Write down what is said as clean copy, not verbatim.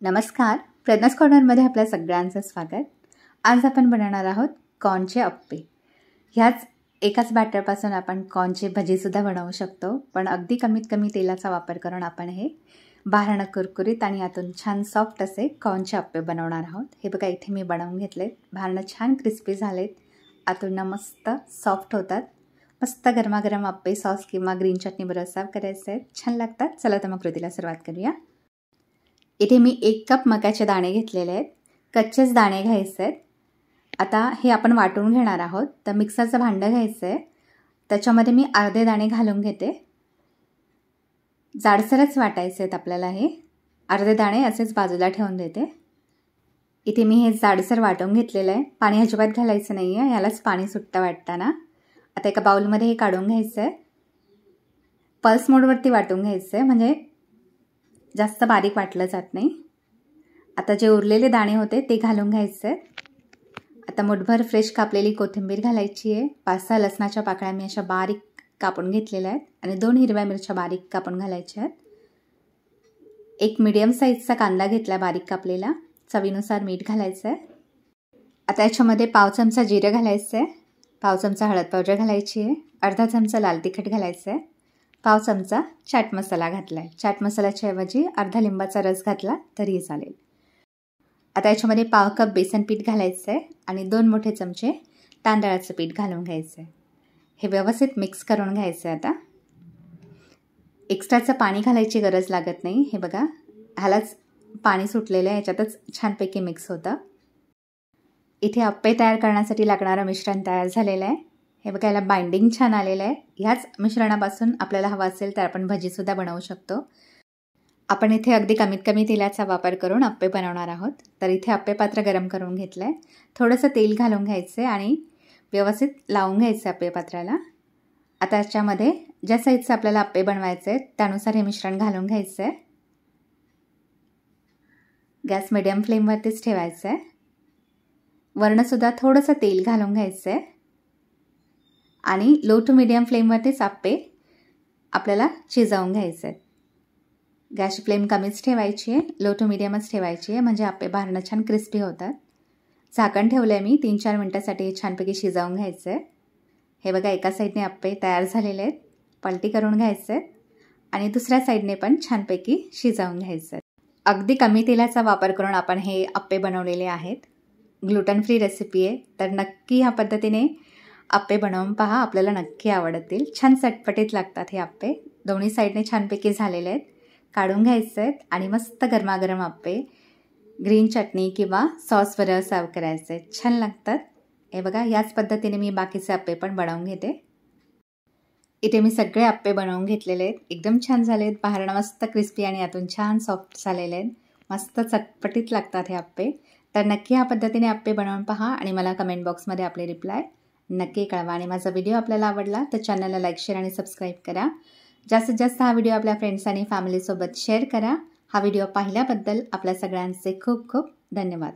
नमस्कार, प्रज्ञास कॉर्नरमध्ये आपल्या सगळ्यांचं स्वागत। आज आपण बनवणार आहोत कॉर्नचे अप्पे। ह्याच एकाच बॅटरपासून आपण कॉर्नची भजीसुद्धा बनवू शकतो, पण अगदी कमी तेलाचा वापर करून आपण हे बाहेरनं कुरकुरीत आणि आतून छान सॉफ्ट असे कॉर्नचे अप्पे बनवणार आहोत। हे बघा, इथे मी बनवून घेतलेत। बाहेरनं छान क्रिस्पी झालेत, आतून मस्त सॉफ्ट होतात। मस्त गरमागरम अप्पे सॉस किंवा ग्रीन चटणी बरोबर सर्व करायचे आहेत, छान लागतात। चला तर मग कृतीला सुरुवात करूया। इथे मी 1 कप मक्याचे दाणे घेतलेले आहेत, कच्चेच दाणे घ्यायचे आहेत। आता हे आपण वाटून घेणार आहोत, तर मिक्सरचं भांडं घ्यायचं आहे, त्याच्यामध्ये मी अर्धे दाणे घालून घेते। जाडसरच वाटायचे आहेत आपल्याला, हे अर्धे दाणे असेच बाजूला ठेवून देते। इथे मी हे जाडसर वाटून घेतलेलं आहे, पाणी अजिबात घालायचं नाही आहे, यालाच पाणी सुट्टा वाटताना। आता एका बाउलमध्ये हे काढून घ्यायचं आहे, पल्स मोडवरती वाटून घ्यायचं आहे, म्हणजे जास्त बारीक वाटलं जात नाही। आता जे उरलेले दाणे होते ते घालून घ्यायचे। आता मुठभर फ्रेश कापलेली कोथिंबीर घालायची आहे। 5-6 लसणाच्या पाकळ्या मी अशा बारीक कापून घेतलेल्या आहेत आणि 2 हिरव्या मिरच्या बारीक कापून घालायच्या आहेत। एक मीडियम साईजचा कांदा घेतला बारीक कापलेला, चवीनुसार मीठ घालायचं आहे। आता याच्यामध्ये पाव चमचा जिरं घालायचं आहे, पाव चमचा हळद पावडर घालायची आहे, अर्धा चमचा लाल तिखट घालायचं आहे, पाव चमचा चाट मसाला घातला आहे। चाट मसाल्याच्या ऐवजी अर्धा लिंबाचा रस घातला तरी चालेल। आता याच्यामध्ये पाव कप बेसन पीठ घालायचं आहे आणि 2 मोठे चमचे तांदळाचं पीठ घालून घ्यायचं आहे। हे व्यवस्थित मिक्स करून घ्यायचं आहे। आता एक्स्ट्राचं पाणी घालायची गरज लागत नाही, हे बघा ह्यालाच पाणी सुटलेलं आहे, याच्यातच छानपैकी मिक्स होतं। इथे अप्पे तयार करण्यासाठी लागणारं मिश्रण तयार झालेलं आहे। हे बघा, याला बाइंडिंग छान आलेलं आहे। ह्याच मिश्रणापासून आपल्याला हवं असेल तर आपण भजीसुद्धा बनवू शकतो। आपण इथे अगदी कमी तेलाचा वापर करून अप्पे बनवणार आहोत, तर इथे अप्पे पात्र गरम करून घेतलं आहे। थोडंसं तेल घालून घ्यायचं आणि व्यवस्थित लावून घ्यायचं अप्पे पात्राला। आता याच्यामध्ये ज्या साईजचं आपल्याला अप्पे बनवायचे आहेत त्यानुसार हे मिश्रण घालून घ्यायचं आहे। गॅस मिडियम फ्लेमवरतीच ठेवायचं आहे। वरणसुद्धा थोडंसं तेल घालून घ्यायचं आहे आणि लो टू मीडियम फ्लेमवरतीच अप्पे आपल्याला शिजवून घ्यायचे आहेत। गॅसची फ्लेम कमीच ठेवायची आहे, लो टू मीडियमच ठेवायची आहे, म्हणजे अप्पे बाहेरनं छान क्रिस्पी होतात। झाकण ठेवलं आहे मी 3-4 मिनटासाठी, हे छानपैकी शिजवून घ्यायचं आहे। हे बघा, एका साईडने अप्पे तयार झालेले आहेत, पलटी करून घ्यायचे आहेत आणि दुसऱ्या साईडने पण छानपैकी शिजवून घ्यायचं आहे। अगदी कमी तेलाचा वापर करून आपण हे अप्पे बनवलेले आहेत। ग्लुटन फ्री रेसिपी आहे, तर नक्की ह्या पद्धतीने अप्पे बनवून पहा, आपल्याला नक्की आवडतील। छान चटपटीत लागतात हे अप्पे। दोन्ही साईडने छानपैकी झालेले आहेत, काढून घ्यायचे आहेत आणि मस्त गरमागरम अप्पे ग्रीन चटणी किंवा सॉसवर सर्व करायचे आहेत, छान लागतात। हे बघा, याच पद्धतीने मी बाकीचे अप्पे पण बनवून घेते। इथे मी सगळे अप्पे बनवून घेतलेले आहेत, एकदम छान झाले आहेत। बाहेरनं मस्त क्रिस्पी आणि आतून छान सॉफ्ट झालेले आहेत, मस्त चटपटीत लागतात हे अप्पे। तर नक्की ह्या पद्धतीने अप्पे बनवून पहा आणि मला कमेंट बॉक्समध्ये आपले रिप्लाय नक्की कळवा। आणि माझा व्हिडिओ आपल्याला आवडला तर चॅनलला लाईक, शेअर आणि सबस्क्राईब करा। जास्तीत जास्त हा व्हिडिओ आपल्या फ्रेंड्स आणि फॅमिलीसोबत शेअर करा। हा व्हिडिओ पाहिल्याबद्दल आपल्या सगळ्यांचे खूप खूप धन्यवाद।